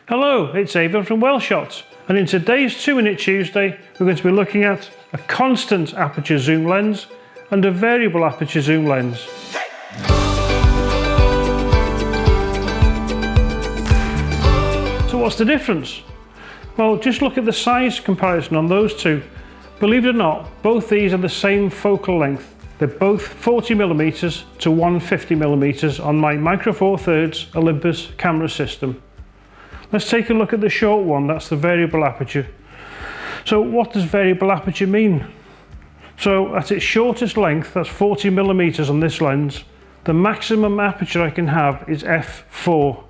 Hello, it's Avon from Welshot, and in today's 2-Minute Tuesday we're going to be looking at a constant aperture zoom lens and a variable aperture zoom lens. So what's the difference? Well, just look at the size comparison on those two. Believe it or not, both these are the same focal length. They're both 40mm to 150mm on my Micro Four Thirds Olympus camera system. Let's take a look at the short one, that's the variable aperture. So what does variable aperture mean? So at its shortest length, that's 40mm on this lens, the maximum aperture I can have is f4.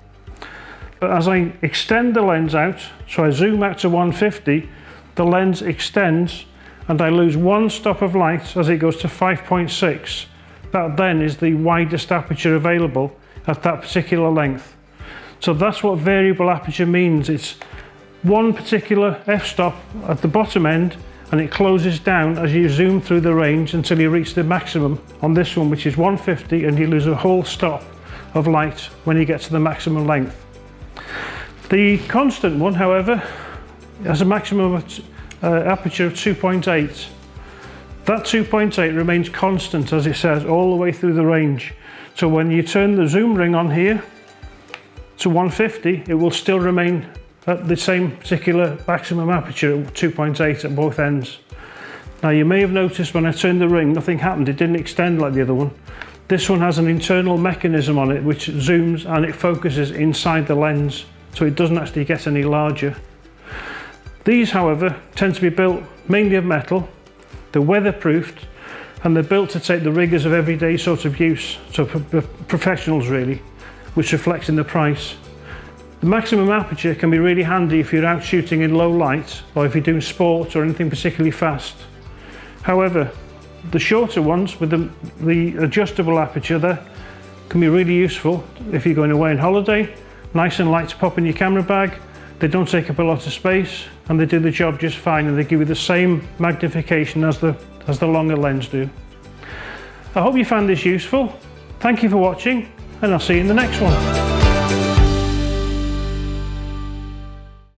But as I extend the lens out, so I zoom out to 150, the lens extends and I lose one stop of light as it goes to 5.6. That then is the widest aperture available at that particular length. So that's what variable aperture means. It's one particular f-stop at the bottom end and it closes down as you zoom through the range until you reach the maximum on this one, which is 150, and you lose a whole stop of light when you get to the maximum length. The constant one, however, has a maximum aperture of 2.8. That 2.8 remains constant, as it says, all the way through the range. So when you turn the zoom ring on here to 150, it will still remain at the same particular maximum aperture at 2.8 at both ends. Now you may have noticed when I turned the ring, nothing happened, it didn't extend like the other one. This one has an internal mechanism on it which zooms and it focuses inside the lens, so it doesn't actually get any larger. These, however, tend to be built mainly of metal, they're weatherproofed, and they're built to take the rigours of everyday sort of use, so for professionals really, which reflects in the price. The maximum aperture can be really handy if you're out shooting in low light or if you're doing sport or anything particularly fast. However, the shorter ones with the adjustable aperture there can be really useful if you're going away on holiday. Nice and light to pop in your camera bag, they don't take up a lot of space and they do the job just fine, and they give you the same magnification as the longer lens do. I hope you found this useful. Thank you for watching, and I'll see you in the next one.